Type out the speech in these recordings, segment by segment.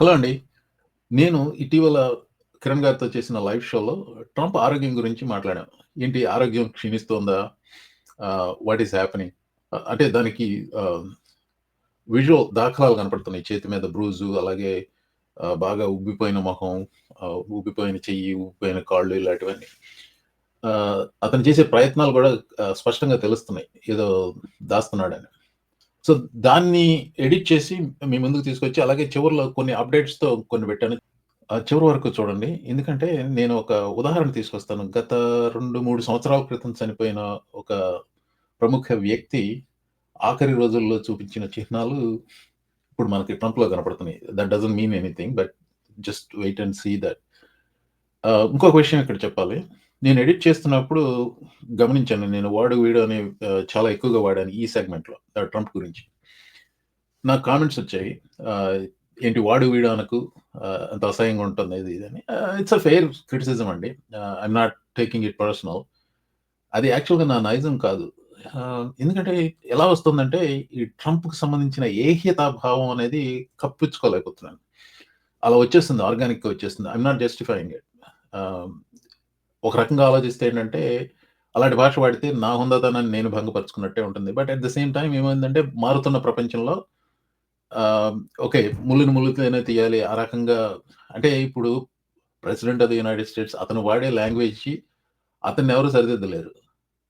Hello అండి. నేను ఇటీవల కిరణ్ గారితో చేసిన లైవ్ షోలో ట్రంప్ ఆరోగ్యం గురించి మాట్లాడాం. ఏంటి ఆరోగ్యం క్షీణిస్తోందా? What is happening? అంటే దానికి ఆహ్, విజువల్ దాఖలాలు కనపడుతున్నాయి. చేతి మీద బ్రూజు, అలాగే బాగా ఉబ్బిపోయిన మొహం, ఉబ్బిపోయిన చెయ్యి, ఉబ్బిపోయిన కాళ్ళు ఇలాంటివన్నీ. అతను చేసే ప్రయత్నాలు గూడా స్పష్టంగా తెలుస్తున్నాయి. ఏదో దాస్తున్నాడని. సో, దాన్ని ఎడిట్ చేసి మీ ముందుకు తీసుకొచ్చి, అలాగే చివర్లో కొన్ని అప్‌డేట్స్‌తో కొన్ని పెట్టాను. చివరి వరకు చూడండి. ఎందుకంటే నేను ఒక ఉదాహరణ తీసుకొస్తాను. గత 2, 3 సంవత్సరాల క్రితం చనిపోయిన ఒక ప్రముఖ వ్యక్తి ఆఖరి రోజుల్లో చూపించిన చిహ్నాలు ఇప్పుడు మనకి ట్రంప్‌లో కనపడుతున్నాయి. That doesn't mean anything. But just wait and see that. ఇంకొక విషయం ఇక్కడ చెప్పాలి. నేను ఎడిట్ చేస్తున్నప్పుడు గమనించాను. నేను వాడు, వీడు అని చాలా ఎక్కువగా వాడాను ఈ సెగ్మెంట్‌లో ట్రంప్ గురించి. నాకు కామెంట్స్ వచ్చాయి. ఏంటి వాడు, వీడు అనకు, అంత అసహ్యంగా ఉంటుంది ఇది, ఇది అని. ఇట్స్ ఎ ఫెయిర్ క్రిటిసిజం అండి. I'm not taking it personal. అది యాక్చువల్‌గా నా నైజం కాదు. ఎందుకంటే ఎలా వస్తుందంటే, ఈ ట్రంప్‌కి సంబంధించిన ఏహ్యతా భావం అనేది కప్పిచ్చుకోలేకపోతున్నాను. అలా వచ్చేస్తుంది. ఆర్గానిక్‌గా వచ్చేస్తుంది. I'm not justifying it. ఆహ్, ఒక రకంగా ఆలోచిస్తే ఏంటంటే, అలాంటి భాష వాడితే నా హుందాతనాన్ని నేను భంగపరుచుకున్నట్టే ఉంటుంది. But at the same time ఏమైందంటే, మారుతున్న ప్రపంచంలో ఆహ్, ఓకే. ముల్లుని ముల్లుతోనే తీయాలి. ఆ రకంగా అంటే ఇప్పుడు president of the United states అతను వాడే లాంగ్వేజ్‌కి అతన్నెవరు సరిదిద్దలేరు.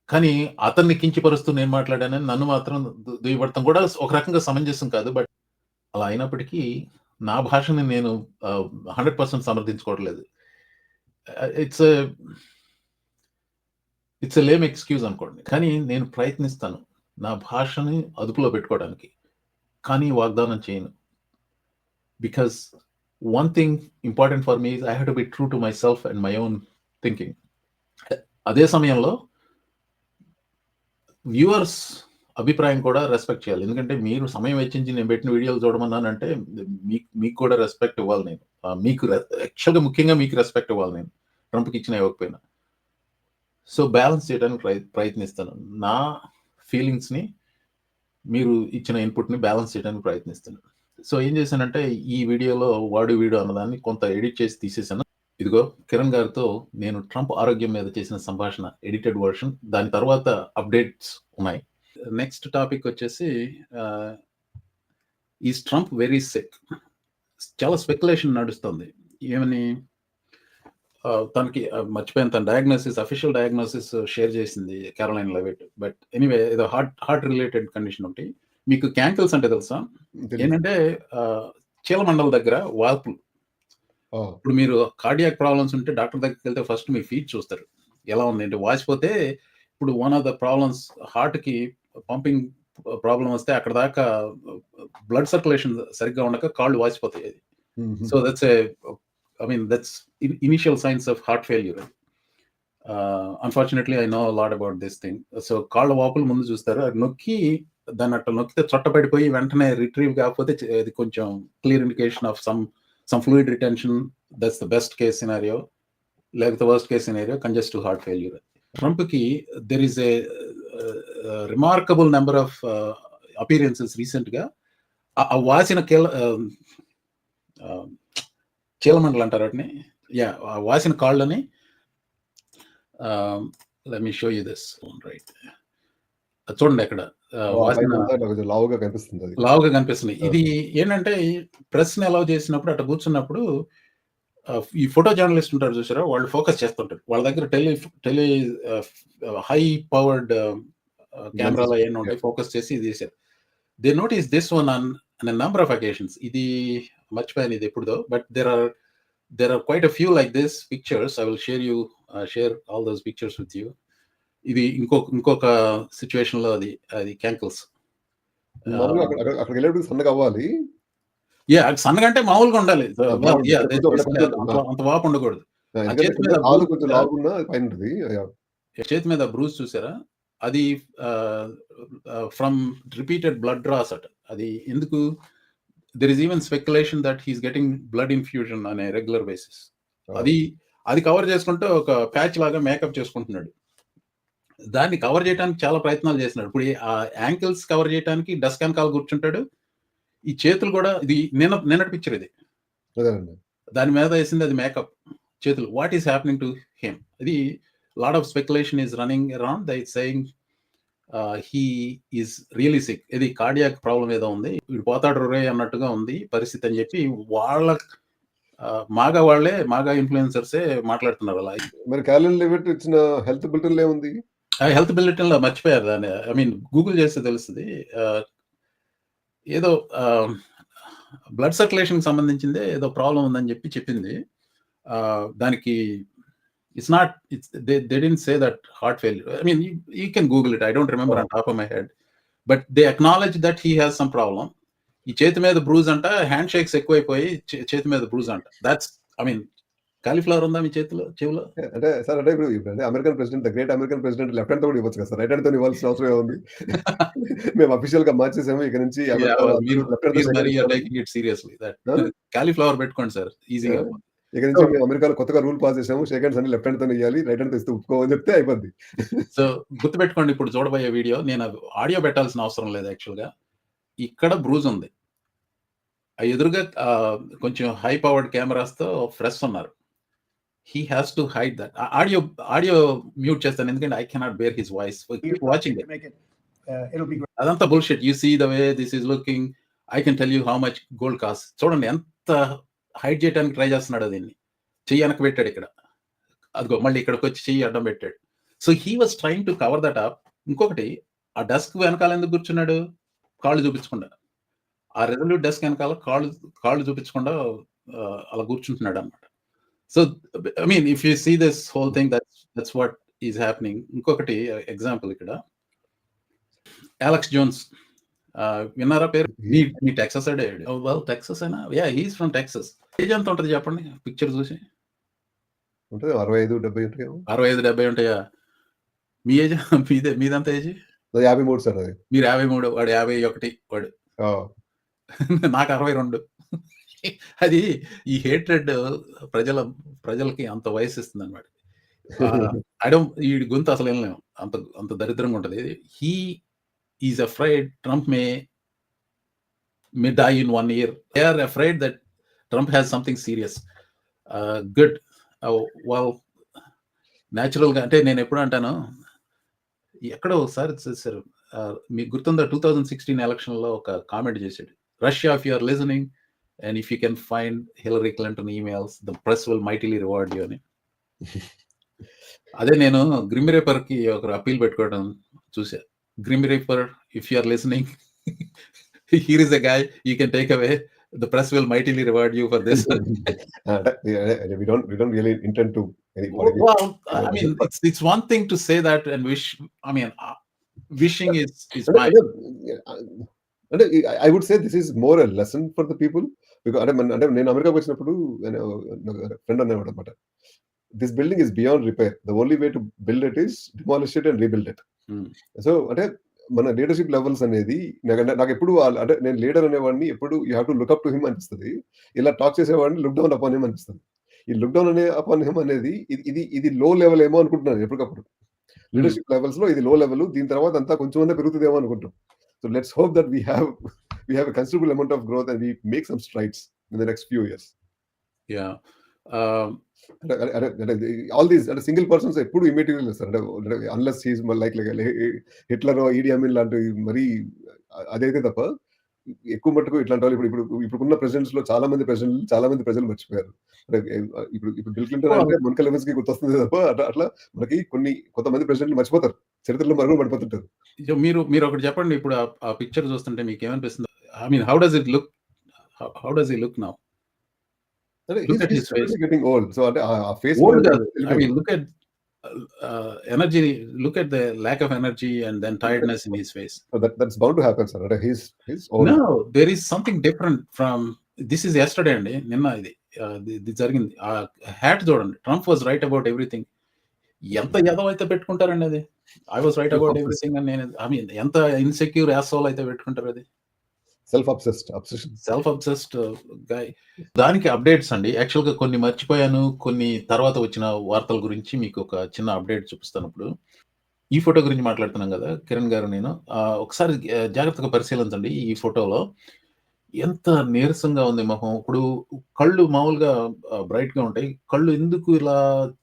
కానీ అతన్ని కించపరుస్తూ నేను మాట్లాడానని నన్ను మాత్రం దుయ్యబడటం కూడా ఒక రకంగా సమంజసం కాదు. బట్ అలా అయినప్పటికీ నా భాషని నేను 100% సమర్థించుకోవట్లేదు. It's a it's a lame excuse అనుకోండి. కానీ నేను ప్రయత్నిస్తాను. నా భాషని అదుపులో పెట్టుకోవడానికి. కానీ వాగ్దానం చేయను. Because one thing important for me is I have to be true to myself and my own thinking. అదే సమయంలో వ్యూవర్స్ అభిప్రాయం కూడా రెస్పెక్ట్ చేయాలి. ఎందుకంటే మీరు సమయం వెచ్చించి నేను పెట్టిన వీడియోలు చూడమన్నానంటే మీకు కూడా రెస్పెక్ట్ ఇవ్వాలి నేను. మీకు యాక్చువల్‌గా ముఖ్యంగా మీకు రెస్పెక్ట్ ఇవ్వాలి నేను. ట్రంప్‌కి ఇచ్చినా ఇవ్వకపోయినా. సో, బ్యాలెన్స్ చేయడానికి ప్రయత్నిస్తాను. నా ఫీలింగ్స్‌ని మీరు ఇచ్చిన ఇన్‌పుట్‌ని బ్యాలెన్స్ చేయడానికి ప్రయత్నిస్తున్నాను. సో, ఏం చేశానంటే ఈ వీడియోలో వాడు, వీడు అన్నదాన్ని కొంత ఎడిట్ చేసి తీసేసాను. ఇదిగో కిరణ్ గారితో నేను ట్రంప్ ఆరోగ్యం మీద చేసిన సంభాషణ ఎడిటెడ్ వర్షన్. దాని తర్వాత అప్‌డేట్స్ ఉన్నాయి. నెక్స్ట్ టాపిక్ వచ్చేసి ఈస్ ట్రంప్ వెరీ సిక్? చాలా స్పెక్యులేషన్ నడుస్తుంది. ఏమని తనకి మర్చిపోయాను, తన డయాగ్నోసిస్, అఫీషియల్ డయాగ్నోసిస్ షేర్ చేసింది క్యారోలైన్ లెవిట్. బట్ ఎనీవే ఏదో హార్ట్ రిలేటెడ్ కండిషన్ ఒకటి. మీకు క్యాంకిల్స్ అంటే తెలుసా? ఏంటంటే చీలమండల దగ్గర వాపులు. ఇప్పుడు మీరు కార్డియాక్ ప్రాబ్లమ్స్ ఉంటే డాక్టర్ దగ్గరికి వెళ్తే ఫస్ట్ మీ ఫీట్ చూస్తారు. ఎలా ఉంది అంటే వాచిపోతే ఇప్పుడు వన్ ఆఫ్ ద ప్రాబ్లమ్స్ హార్ట్‌కి పంపింగ్ ప్రాబ్లమ్ వస్తే అక్కడ దాకా బ్లడ్ సర్క్యులేషన్ సరిగ్గా ఉండక కాళ్ళు వాచిపోతాయి. So that's that's initial signs of heart failure. Unfortunately I know a lot about this thing. So కాళ్ళ వాపులు ముందు చూస్తారు. అది నొక్కి దాన్ని అట్లా నొక్కితే చొట్టబడిపోయి వెంటనే రిట్రీవ్ కాకపోతే అది కొంచెం clear indication of some fluid retention. That's the best case scenario. లేకపోతే worst case scenario congestive heart failure. ట్రంప్‌కి there is a remarkable number of appearances రీసెంట్‌గా. ఆ వాసిన చీలమండలు అంటారు వాటిని. ఆ వాసిన కాళ్ళని let me show you this. Right. చూడండి అక్కడ లావుగా కనిపిస్తుంది. లావుగా కనిపిస్తుంది. ఇది ఏంటంటే ప్రెస్‌ని అలౌ చేసినప్పుడు అట్లా కూర్చున్నప్పుడు ఈ ఫోటో జర్నలిస్ట్ ఉంటారు చూసారా? వాళ్ళు ఫోకస్ చేస్తుంటారు. వాళ్ళ దగ్గర టెలి హై పవర్డ్ కెమెరాలో ఏమైనా ఉంటాయి. ఫోకస్ చేసి ఇది చేశారు. They notice this one on a number of occasions. ఇది మర్చిపోయాను ఇది ఎప్పుడుదో. But there are quite a few like this pictures. I will share all those pictures with you. ఇది ఇంకొక సిట్యుయేషన్‌లో అది క్యాంకిల్స్. అక్కడికి వెళ్ళేప్పుడు సన్నగా అవ్వాలి. సన్నగా అంటే మామూలుగా ఉండాలి. అంత వాపు ఉండకూడదు. చేతి మీద బ్రూస్ చూసారా? అది ఫ్రమ్ రిపీటెడ్ బ్లడ్ డ్రాస్ అట. అది ఎందుకు? There is even speculation that he is getting blood infusion on a regular basis. అది కవర్ చేసుకుంటే ఒక ప్యాచ్ లాగా మేకప్ చేసుకుంటున్నాడు. దాన్ని కవర్ చేయడానికి చాలా ప్రయత్నాలు చేస్తున్నాడు. ఇప్పుడు ఆ యాంకిల్స్ కవర్ చేయడానికి డస్క్ వెనకాల కూర్చుంటాడు. ఈ చేతులు కూడా ఇది నిన్నటి పిక్చర్ ఇది. అదేనండి. దాని మీద ఏసింది అది మేకప్ చేతులు. What is happening to him? ఇది lot of speculation is running around they saying he is really sick. ఇది కార్డియాక్ ప్రాబ్లమ్ ఏదో ఉంది. వీడు పోతాడు రోరే అన్నట్టుగా ఉంది పరిస్థితి అని చెప్పి వాళ్ళ మాగా ఇన్‌ఫ్లుయెన్సర్సే మాట్లాడుతున్నారు అలా. మరి కాలిన్ లివిట్ ఇచ్చిన హెల్త్ బులెటిన్‌లో ఏముంది? ఆ హెల్త్ బులెటిన్‌లో మర్చిపోయారు దాన్ని. ఐ మీన్ గూగుల్ చేస్తే తెలుస్తది. ఏదో బ్లడ్ సర్క్యులేషన్‌కి సంబంధించిందే ఏదో ప్రాబ్లమ్ ఉందని చెప్పి చెప్పింది. దానికి they didn't say that heart failure. I mean you can Google it. I don't remember on top of my head. But they acknowledge that he has some problem. ఈ చేతి మీద బ్రూజ్ అంట, హ్యాండ్ షేక్స్ ఎక్కువైపోయి చేతి మీద bruise అంట. I mean cauliflower ఉందా మీ చేతిలో, చెవిలో? అంటే సార్ అంటే ఇప్పుడు American president, the great American president left హ్యాండ్‌తో కూడా ఇవ్వచ్చు కదా సార్. రైట్ హ్యాండ్‌తోని ఇవ్వాల్సిన అవసరం ఏముంది? మేము అఫీషియల్‌గా మార్చేసాము. ఇక నుంచి అమెరికా మీరు లెఫ్ట్ హ్యాండ్‌తో షేక్ హ్యాండ్ ఇస్తారు. Taking it seriously. ఆ? కాలీఫ్లవర్ పెట్టుకోండి సార్ ఈజీగా. ఇక నుంచి మేము అమెరికాలో కొత్తగా రూల్ పాస్ చేసాము. షేక్ హ్యాండ్స్ అన్ని లెఫ్ట్ హ్యాండ్‌తోనే ఇయ్యాలి. రైట్ హ్యాండ్‌తో ఇస్తే ఒప్పుకోమని చెప్తే అయిపోద్ది. సో గుర్తుపెట్టుకోండి, ఇప్పుడు చూడబోయే వీడియో నేను ఆడియో పెట్టాల్సిన అవసరం లేదు యాక్చువల్‌గా. ఇక్కడ బ్రూజ్ ఉంది. ఎదురుగా కొంచెం హై పవర్డ్ కెమెరాస్‌తో ఫ్రెష్ ఉన్నారు. He has to hide that. Audio mute చేస్తాను ఎందుకంటే I cannot bear his voice. Keep watching it. అదంతా bullshit. You see the way this is looking. I can tell you how much gold cost. చూడండి ఎంత hide చేయడానికి try చేస్తున్నాడో దీన్ని. చెయ్యి వెనక్కి పెట్టాడు ఇక్కడ. అదిగో మళ్ళీ ఇక్కడికొచ్చి చెయ్యి అడ్డం పెట్టాడు. So he was trying to cover that up. ఇంకొకటి, ఆ డెస్క్ వెనకాల ఎందుకు కూర్చున్నాడు? కాళ్ళు చూపించకుండా. ఆ రెజల్యూట్ డెస్క్ వెనకాల కాళ్ళు చూపించకుండా అలా కూర్చుంటున్నాడు అన్నమాట. So I mean if you see this whole thing that's what is happening. ఇంకొకటి ఎగ్జాంపుల్ ఇక్కడ అలెక్స్ జోన్స్ విన్నారా పేరు? మీ టెక్సస్ టెక్సస్ అయినా yeah he's from Texas. Age ఎంత ఉంటుంది చెప్పండి పిక్చర్ చూసి? ఉంటుంది 65, 70 ఉంటాయేమో. 65, 70 ఉంటాయా? మీ ఏజ్ మీదంత ఏజ్? 53 సార్ అది. మీరు 53, వాడు 51 వాడు. నాకు 62. అది ఈ హేట్రెడ్ ప్రజలకి అంత వయసు ఇస్తుంది అనమాట. ఈ గొంతు అసలు వినలేము, అంత దరిద్రంగా ఉంటది. He is afraid Trump may die in 1 year. They are afraid that Trump has something serious. Good. Well natural గా అంటే నేను ఎప్పుడు అంటాను, ఎక్కడో ఒకసారి చేశారు, మీకు గుర్తుందా 2016 ఎలక్షన్ లో ఒక కామెంట్ చేశాడు, Russia if you are listening and if you can find Hillary Clinton emails the press will mightily reward you అని. అదే నేను గ్రిమ్ రేపర్ కి ఒక అప్పీల్ పెట్టుకోవడం చూసా. Grim Reaper if you are listening here is a guy you can take away, the press will mightily reward you for this. We don't really intend to anybody. Well, I mean it's one thing to say that and wish. I mean wishing is fine. అంటే I would say this is more a lesson for the people because అంటే నేను అమెరికాకి వచ్చినప్పుడు friend అనేవాడు అనమాట, this building is beyond repair, the only way to build it is demolish it and rebuild it. So అంటే మన leadership levels అనేది నాకెప్పుడు అంటే నేను లీడర్ అనేవాడిని ఎప్పుడు you have to look up to him అనిపిస్తది. ఇలా టాక్ చేసేవాడిని లుక్ డౌన్ అపాన్ హిమ్ అనిపిస్తది. ఈ లుక్ డౌన్ అపాన్ హిమ్ అనేది ఇది లో లెవెల్ ఏమో అనుకుంటున్నాను ఎప్పటికప్పుడు. లీడర్‌షిప్ లెవెల్స్‌లో ఇది లో లెవెల్. దీని తర్వాత అంతా కొంచెం అన్నా పెరుగుతదేమో అనుకుంటాం. So let's hope that we have a considerable amount of growth and we make some strides in the next few years. Yeah. All these single persons ఎప్పుడు ఇమ్మీడియట్‌గా లేస్తారు. Unless he is like Hitler, Idi Amin లాంటి మరీ అదైతే తప్ప ఎక్కువ మట్టుకు ఇట్లాంటి వాళ్ళు ఇప్పుడున్న ప్రెసిడెంట్స్ లో చాలా మంది ప్రజలు మర్చిపోయారు. ఇప్పుడు బిల్ క్లింటన్ అంటే మొనికా లెవిన్స్కీ గుర్తొస్తుంది తప్ప అట్లా మనకి కొంతమంది ప్రెసిడెంట్లు మర్చిపోతారు, చరిత్రలో మరుగున పడిపోతుంటారు. మీరు ఒకటి చెప్పండి, ఇప్పుడు ఆ పిక్చర్ చూస్తుంటే మీకు ఏమనిపిస్తుంది? I mean how does he look now? Look at his face. Getting old. So face old, I mean look at energy, look at the lack of energy and then tiredness in his face. So that's bound to happen, sir. He's old. No, there is something different from this. Is yesterday andi ninna ఇది జరిగింది. Hat చూడండి, Trump was write about everything. ఎంత ఎదవ అయితే పెట్టుకుంటారండి అది, I was write about everything అని. నేను I mean ఎంత ఇన్సెక్యూర్ యాసోల్ అయితే పెట్టుకుంటారు అది. సెల్ఫ్ అబ్సెస్డ్ గై. దానికి అప్డేట్స్ అండి. యాక్చువల్గా కొన్ని మర్చిపోయాను, కొన్ని తర్వాత వచ్చిన వార్తల గురించి మీకు ఒక చిన్న అప్డేట్ చూపిస్తాను. ఇప్పుడు ఈ ఫోటో గురించి మాట్లాడుతున్నాం కదా కిరణ్ గారు, నేను ఒకసారి జాగ్రత్తగా పరిశీలించండి. ఈ ఫోటోలో ఎంత నీరసంగా ఉంది మొహం. ఇప్పుడు కళ్ళు మామూలుగా బ్రైట్‌గా ఉంటాయి. కళ్ళు ఎందుకు ఇలా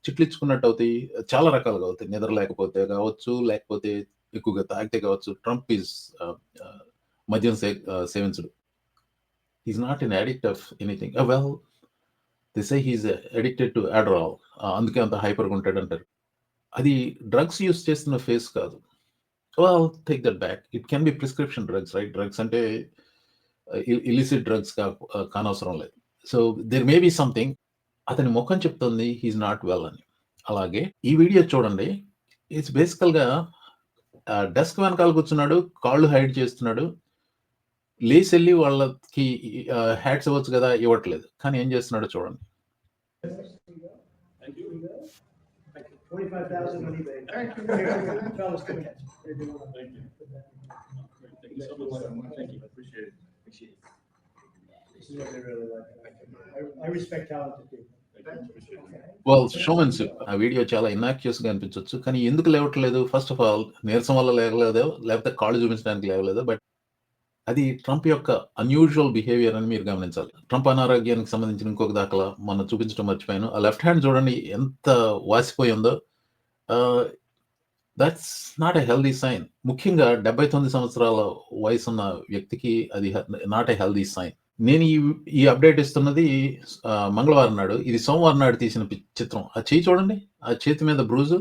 చిట్లించుకున్నట్టవుతాయి? చాలా రకాలుగా అవుతాయి. నిద్ర లేకపోతే గావచ్చు, లేకపోతే ఎక్కువగా తాగితే గావచ్చు. ట్రంప్ ఈస్ ఆహ్, ఆహ్, మద్యం సేవించడు. He's not an addict of anything. Well they say he's addicted to Adderall. అందుకే అంత హైపర్‌గా ఉంటాడంటారు. అది డ్రగ్స్ యూజ్ చేస్తున్న ఫేస్ కాదు. Well take that back. It can be prescription drugs right? Drugs అంటే ఇల్లిసిట్ డ్రగ్స్ కానవసరం లేదు. So there may be something. అతని ముఖం చెప్తుంది హీస్ నాట్ వెల్ అని. అలాగే ఈ వీడియో చూడండి. ఇట్స్ బేసికల్‌గా డెస్క్ వెనకాల కూర్చున్నాడు. కాళ్ళు హైడ్ చేస్తున్నాడు. లేసెళ్లి వాళ్ళకి హ్యాట్స్ ఇవ్వచ్చు గదా! ఇవ్వట్లేదు. కానీ ఏం చేస్తున్నాడో చూడండి. Thank you. 25,000 on eBay. Thank you. Fellas, come catch. Thank you. Thank you so much. Thank you. Appreciate it. This is what they really like. I respect talented people. Thank you. Appreciate it. Well showmanship. ఆ video చాలా ఇనాక్యుయస్‌గా అనిపించొచ్చు. కానీ ఎందుకు లేవట్లేదు? First of all నీరసం వల్ల లేగలేదో, లేకపోతే కాళ్ళు చూపించడానికి లేవలేదో. But అది ట్రంప్ యొక్క అన్‌యూజువల్ బిహేవియర్ అని మీరు గమనించాలి. ట్రంప్ అనారోగ్యానికి సంబంధించిన ఇంకొక దాఖలా మొన్న చూపించడం మర్చిపోయాను. ఆ లెఫ్ట్ హ్యాండ్ చూడండి ఎంత వాసిపోయి ఉందో. That's not a healthy sign. ముఖ్యంగా 79 సంవత్సరాల వయసున్న వ్యక్తికి అది నాట్ ఎ హెల్తీ సైన్. నేను ఈ అప్డేట్ ఇస్తున్నది మంగళవారం నాడు. ఇది సోమవారం నాడు తీసిన చిత్రం. ఆ చెయ్యి చూడండి. ఆ చేతి మీద bruise.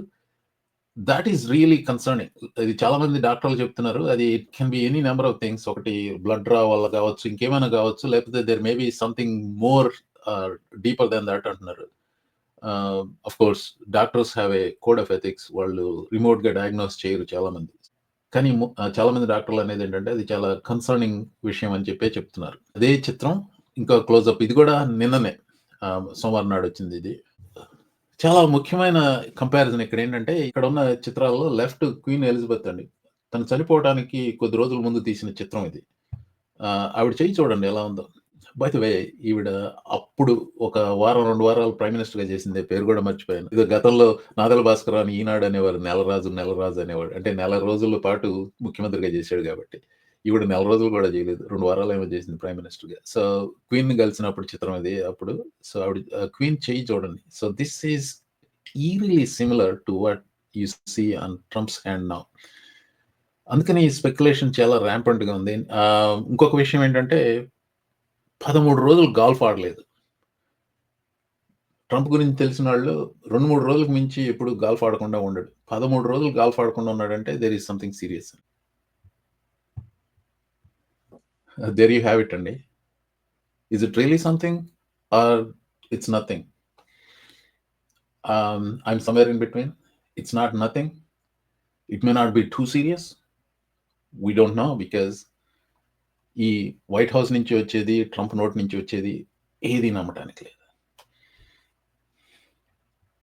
That is really concerning. ఇది చాలా మంది డాక్టర్లు చెప్తున్నారు. అది it can be any number of things. ఒకటి బ్లడ్ డ్రా వల్ల కావచ్చు, ఇంకేమైనా కావచ్చు. లేకపోతే there may be something more deeper than that అంటున్నారు. Of course doctors have a code of ethics. వాళ్ళు రిమోట్‌గా డయాగ్నోస్ చేయరు చాలా మంది. కానీ చాలా మంది డాక్టర్లు అనేది ఏంటంటే అది చాలా కన్సర్నింగ్ విషయం అని చెప్తున్నారు. అదే చిత్రం ఇంకా క్లోజప్. ఇది కూడా నిన్ననే సోమవారం నాడు వచ్చింది ఇది. చాలా ముఖ్యమైన కంపారిజన్ ఇక్కడ ఏంటంటే, ఇక్కడ ఉన్న చిత్రాల్లో లెఫ్ట్ క్వీన్ ఎలిజబెత్ అండి. తను చనిపోవడానికి కొద్ది రోజుల ముందు తీసిన చిత్రం ఇది. ఆవిడ చెయ్యి చూడండి ఎలా ఉందో. బై ది వే ఈవిడ అప్పుడు ఒక వారం, 2 వారాలు ప్రైమ్ మినిస్టర్‌గా చేసింది. పేరు కూడా మర్చిపోయాను. ఏదో గతంలో నాదెళ్ల భాస్కర్ అని ఈనాడు అనేవారు. నెలరాజు అనేవాడు. అంటే నెల రోజుల పాటు ముఖ్యమంత్రిగా చేశాడు కాబట్టి. ఈవిడ నెల రోజులు కూడా చేయలేదు. 2 వారాలేమో చేసింది ప్రైమ్ మినిస్టర్‌గా. సో క్వీన్‌ని కలిసినప్పుడు చిత్రం ఇది అప్పుడు. సో ఆవిడ క్వీన్ చెయ్యి చూడండి. So this is eerily similar to what you see on Trump's hand now. అందుకని ఈ స్పెక్యులేషన్ చాలా ర్యాంపంట్‌గా ఉంది. ఇంకొక విషయం ఏంటంటే 13 రోజులు గాల్ఫ్ ఆడలేదు. ట్రంప్ గురించి తెలిసిన వాళ్ళు 2, 3 రోజులకు మించి ఎప్పుడు గాల్ఫ్ ఆడకుండా ఉండడు. 13 రోజులు గాల్ఫ్ ఆడకుండా ఉన్నాడంటే there is something serious. There you have it అండి. Is it really something or it's nothing? I'm somewhere in between. It's not nothing. It may not be too serious. We don't know because ఈ white house నుంచి వచ్చేది, Trump నోటి నుంచి వచ్చేది ఏది నమ్మటానికి లేదు.